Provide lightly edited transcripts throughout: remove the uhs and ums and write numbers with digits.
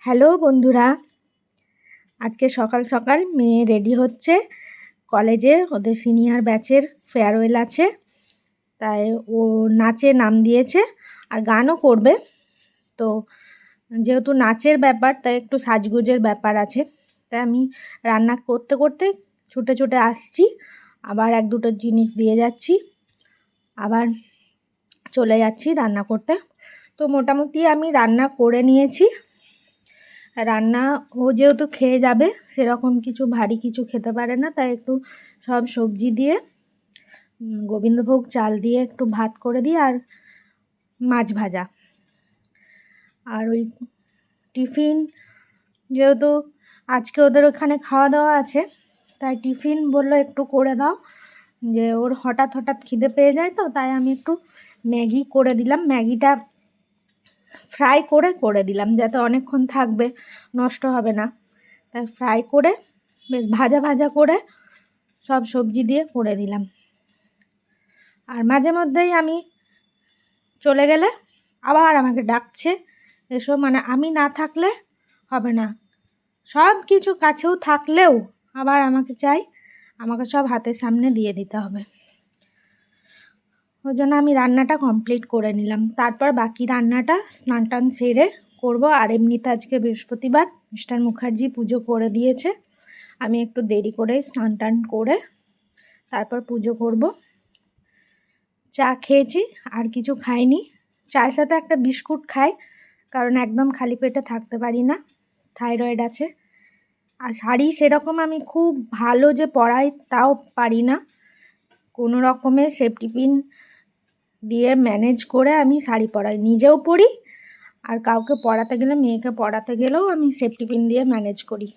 Hello বন্ধুরা, আজকে সকাল সকাল মেয়ে রেডি হচ্ছে। কলেজে ওদের সিনিয়র ব্যাচের ফেয়ারওয়েল আছে, তাই ও নাচে নাম দিয়েছে আর গানও করবে। তো যেহেতু নাচের ব্যাপার, তাই একটু সাজগোজের ব্যাপার আছে। তাই আমি রান্না করতে করতে ছুটে ছুটে আসছি, আবার এক দুটো জিনিস দিয়ে যাচ্ছি, আবার চলে যাচ্ছি রান্না করতে। তো মোটামুটি আমি রান্না করে নিয়েছি। রান্না ও যেহেতু খেয়ে যাবে, সেরকম কিছু ভারী কিছু খেতে পারে না, তাই একটু সব সবজি দিয়ে গোবিন্দভোগ চাল দিয়ে একটু ভাত করে দিই আর মাছ ভাজা। আর ওই টিফিন, যেহেতু আজকে ওদের ওখানে খাওয়া দাওয়া আছে, তাই টিফিন বললো একটু করে দাও, যে ওর হঠাৎ হঠাৎ খিদে পেয়ে যায়, তো তাই আমি একটু ম্যাগি করে দিলাম। ম্যাগিটা ফ্রাই করে দিলাম, যাতে অনেকক্ষণ থাকবে, নষ্ট হবে না। তাই ফ্রাই করে বেশ ভাজা ভাজা করে সব সবজি দিয়ে করে দিলাম। আর মাঝে মধ্যেই আমি চলে গেলে আবার আমাকে ডাকছে, এসো, মানে আমি না থাকলে হবে না, সব কিছু কাছেও থাকলেও আবার আমাকে চাই, আমাকে সব হাতের সামনে দিয়ে দিতে হবে। ওই জন্য আমি রান্নাটা কমপ্লিট করে নিলাম, তারপর বাকি রান্নাটা স্নান টান সেরে করবো। আর এমনিতে আজকে বৃহস্পতিবার, মিস্টার মুখার্জি পুজো করে দিয়েছে, আমি একটু দেরি করে স্নান টান করে তারপর পুজো করব। চা খেয়েছি, আর কিছু খাইনি। চায়ের সাথে একটা বিস্কুট খাই, কারণ একদম খালি পেটে থাকতে পারি না, থাইরয়েড আছে। আর শাড়ি সেরকম আমি খুব ভালো যে পরাই তাও পারি না, কোনো রকমের সেফটি পিন দিয়ে ম্যানেজ করে আমি শাড়ি পরাই, নিজেও পরি আর কাউকে পরাতে গেলে, মেয়েকে পরাতে গেলেও আমি সেফটি পিন দিয়ে ম্যানেজ করি।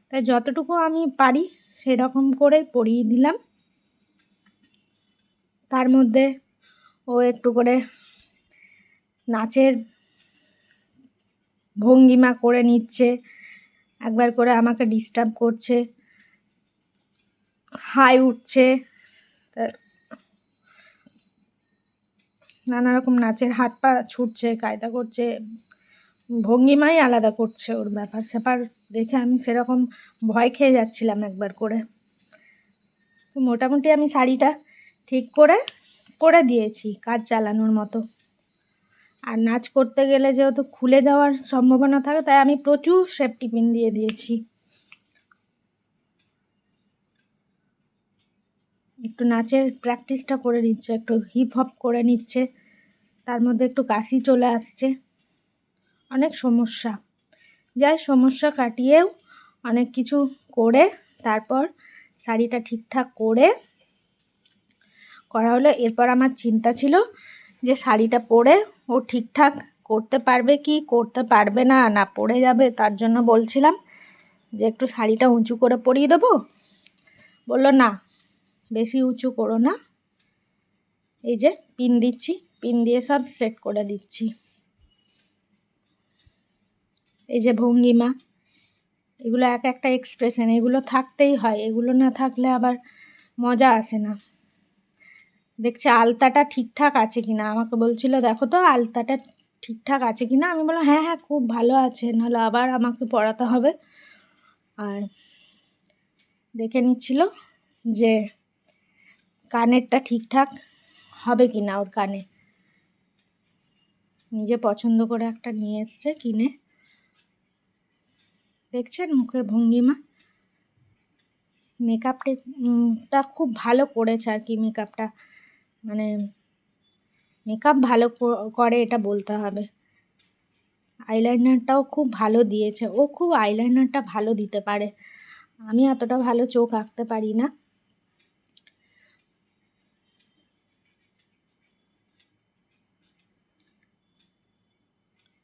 তাই যতটুকু আমি পারি সেরকম করে পরিয়ে দিলাম। তার মধ্যে ও একটু করে নাচের ভঙ্গিমা করে নিচ্ছে, একবার করে আমাকে ডিস্টার্ব করছে, হাই উঠছে, নানা রকম নাচের হাত পা ছুটছে, কায়দা করছে, ভঙ্গিমাই আলাদা করছে। ওর ব্যাপার স্যাপার দেখে আমি সেরকম ভয় খেয়ে যাচ্ছিলাম একবার করে। তো মোটামুটি আমি শাড়িটা ঠিক করে দিয়েছি কাজ চালানোর মতো। আর নাচ করতে গেলে যেহেতু খুলে যাওয়ার সম্ভাবনা থাকে, তাই আমি প্রচুর সেফটি পিন দিয়ে দিয়েছি। একটু নাচের প্র্যাকটিসটা করে নিচ্ছে, একটু হিপ হপ করে নিচ্ছে, তার মধ্যে একটু কাশি চলে আসছে, অনেক সমস্যা। যাই সমস্যা কাটিয়েও অনেক কিছু করে তারপর শাড়িটা ঠিকঠাক করা হলো। এরপর আমার চিন্তা ছিল যে শাড়িটা পরে ও ঠিকঠাক করতে পারবে কি করতে পারবে না, না পড়ে যাবে। তার জন্য বলছিলাম যে একটু শাড়িটা উঁচু করে পরিয়ে দেবো। বললো না, বেশি উঁচু করো না, এই যে পিন দিচ্ছি, পিন দিয়ে সব সেট করে দিচ্ছি। এই যে ভঙ্গিমা, এগুলো এক একটা এক্সপ্রেশন, এগুলো থাকতেই হয়, এগুলো না থাকলে আবার মজা আসে না। দেখছে আলতাটা ঠিকঠাক আছে কিনা, আমাকে বলছিল দেখো তো আলতাটা ঠিকঠাক আছে কিনা। আমি বললাম হ্যাঁ হ্যাঁ খুব ভালো আছে, নাহলে আবার আমাকে পড়াতে হবে। আর দেখে নিচ্ছিল যে কানেরটা ঠিকঠাক হবে কিনা, ওর কানে নিজে পছন্দ করে একটা নিয়ে এসছে কিনে। দেখছেন মুখের ভঙ্গিমা, মেকআপটা খুব ভালো করেছে আর কি। মেকআপটা মানে মেকআপ ভালো করে এটা বলতে হবে। আইলাইনারটাও খুব ভালো দিয়েছে, ও খুব আইলাইনারটা ভালো দিতে পারে, আমি এতটা ভালো চোখ আঁকতে পারি না।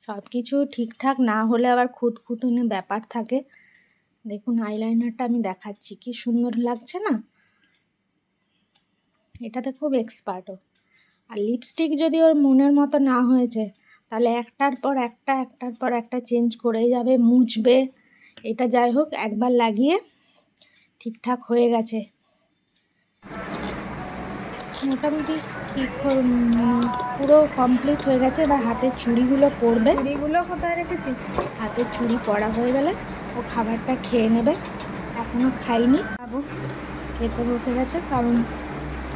সব কিছু ঠিকঠাক না হলে আবার খুঁতখুঁতুনে ব্যাপার থাকে। দেখুন আইলাইনারটা আমি দেখাচ্ছি, কি সুন্দর লাগছে না, এটাতে খুব এক্সপার্টও। আর লিপস্টিক যদি ওর মনের মতো না হয়েছে, তাহলে একটার পর একটা চেঞ্জ করেই যাবে, মুছবে। এটা যাই হোক একবার লাগিয়ে ঠিকঠাক হয়ে গেছে। মোটামুটি ঠিক পুরো কমপ্লিট হয়ে গেছে। এবার হাতের চুড়িগুলো পরবে। চুড়িগুলো কোথায় রেখেছিস? হাতের চুড়ি পরা হয়ে গেলে ও খাবারটা খেয়ে নেবে। এখনও খাইনি, খাবো। খেতে বসে গেছে, কারণ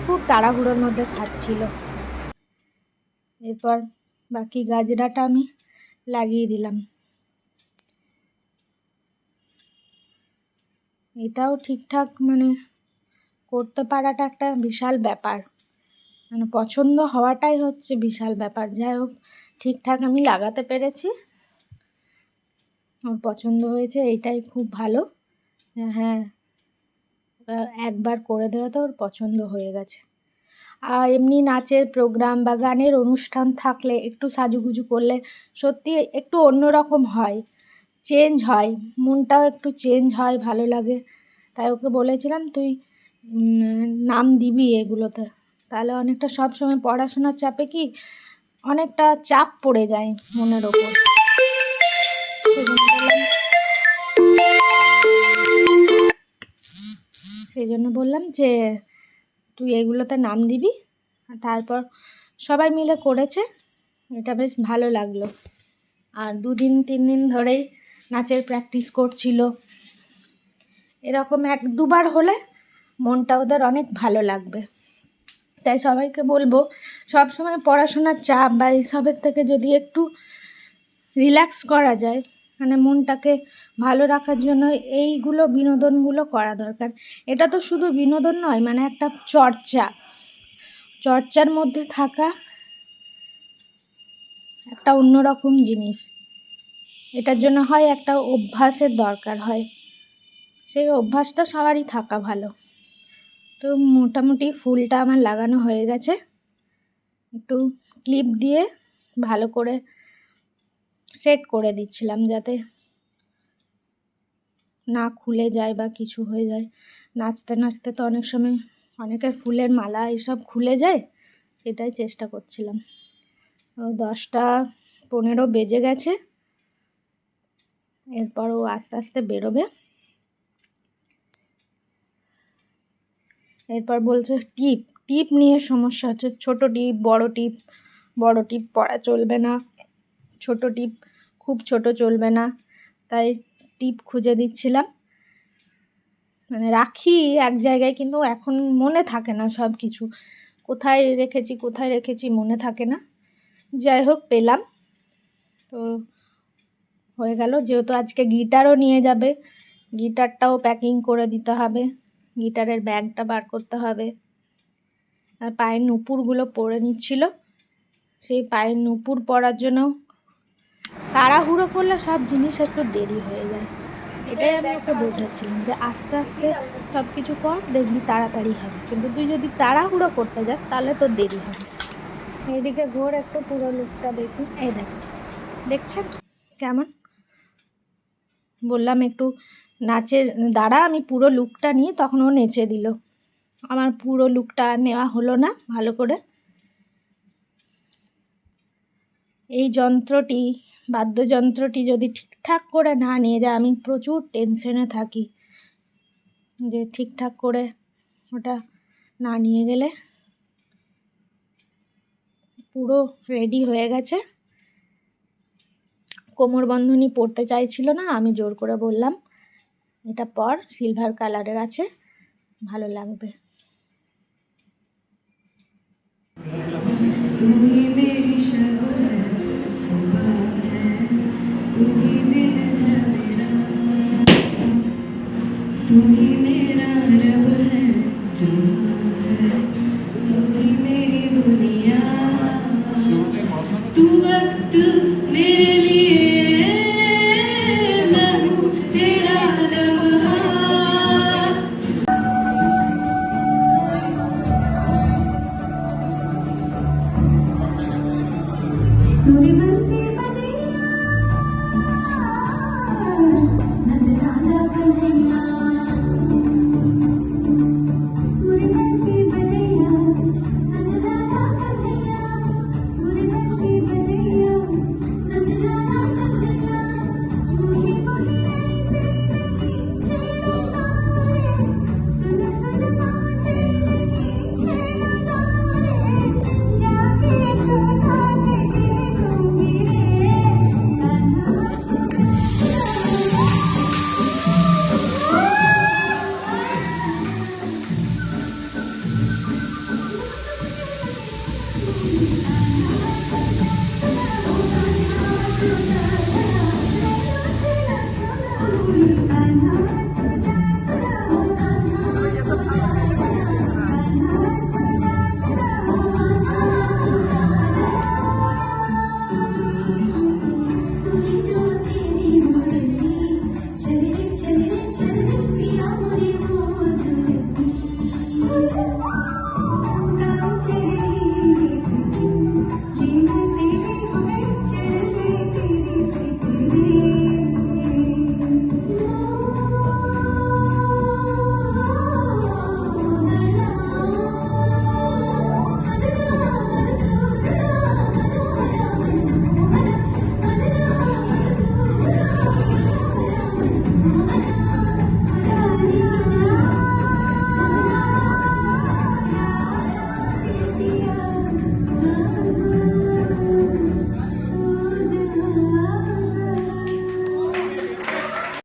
খুব তাড়াহুড়োর মধ্যে খাচ্ছিল। এরপর বাকি গাজরাটা আমি লাগিয়ে দিলাম। এটাও ঠিকঠাক করতে পারাটা একটা বিশাল ব্যাপার, পছন্দ হওয়াটাই হচ্ছে বিশাল ব্যাপার। যাই হোক, ঠিকঠাক আমি লাগাতে পেরেছি, ওর পছন্দ হয়েছে, এইটাই খুব ভালো। হ্যাঁ, একবার করে দেওয়াতে ওর পছন্দ হয়ে গেছে। আর এমনি নাচের প্রোগ্রাম বা গানের অনুষ্ঠান থাকলে একটু সাজুগুজু করলে সত্যি একটু অন্যরকম হয়, চেঞ্জ হয়, মনটাও একটু চেঞ্জ হয়, ভালো লাগে। তাই ওকে বলেছিলাম, তুই নাম দিবি এগুলোতে, তাহলে অনেকটা সব সময় পড়াশোনার চাপে কি অনেকটা চাপ পড়ে যায় মনের ওপর। সেই জন্য বললাম যে তুই এগুলোতে নাম দিবি। তারপর সবাই মিলে করেছে, এটা বেশ ভালো লাগলো। আর 2-3 দিন ধরেই নাচের প্র্যাকটিস করছিল। এরকম 1-2বার হলে মনটা ওদের অনেক ভালো লাগবে। তাই সবাইকে বলবো, সব সময় পড়াশোনার চাপ বা এইসবের থেকে যদি একটু রিল্যাক্স করা যায়, মনটাকে ভালো রাখার জন্য এইগুলো বিনোদনগুলো করা দরকার। এটা তো শুধু বিনোদন নয়, একটা চর্চার মধ্যে থাকা একটা অন্যরকম জিনিস। এটার জন্য হয় একটা অভ্যাসের দরকার হয়, সেই অভ্যাসটা সবারই থাকা ভালো। তো মোটামুটি ফুলটা আমার লাগানো হয়ে গেছে। একটু ক্লিপ দিয়ে ভালো করে সেট করে দিচ্ছিলাম, যাতে না খুলে যায় বা কিছু হয়ে যায়। নাচতে নাচতে তো অনেক সময় অনেকের ফুলের মালা এসব খুলে যায়, এটাই চেষ্টা করছিলাম। 10টা 15 বেজে গেছে। এরপর ও আস্তে আস্তে বেরোবে। এরপর বলছে টিপ নিয়ে সমস্যা হচ্ছে। ছোট টিপ, বড় টিপ পরা চলবে না, ছোট টিপ খুব ছোট চলবে না। তাই টিপ খুঁজে দিচ্ছিলাম। রাখি এক জায়গায়, কিন্তু এখন মনে থাকে না সব কিছু, কোথায় রেখেছি মনে থাকে না। যাই হোক, পেলাম তো হয়ে গেল। যেহেতু আজকে গিটারও নিয়ে যাবে, গিটারটাও প্যাকিং করে দিতে হবে, গিটারের ব্যাগটা বার করতে হবে। আর পায়ের নুপুরগুলো পরে নিচ্ছিল, সেই পায়ের নুপুর পরার জন্য তাড়াহুড়ো করলে সব জিনিস একটু দেরি হয়ে যায়। এটাই আমি ওকে বোঝাচ্ছিলাম যে আস্তে আস্তে সব কিছু কর, দেখবি তাড়াতাড়ি হবে, কিন্তু তুই যদি তাড়াহুড়ো করতে যাস তাহলে তোর দেরি হবে। এইদিকে ঘোর একটু পুরো লুকটা দেখি। এই দেখছেন কেমন? বললাম একটু নাচের দ্বারা আমি পুরো লুকটা নিয়ে, তখন ও নেচে দিল। আমার পুরো লুকটা নেওয়া হলো না ভালো করে। এই বাদ্যযন্ত্রটি যদি ঠিকঠাক করে না নিয়ে যায়, আমি প্রচুর টেনশনে থাকি যে ঠিকঠাক করে ওটা না নিয়ে গেলে। পুরো রেডি হয়ে গেছে। কোমরবন্ধনী পরতে চাইছিল না, আমি জোর করে বললাম এটা পর, সিলভার কালারের আছে, ভালো লাগবে। তুমি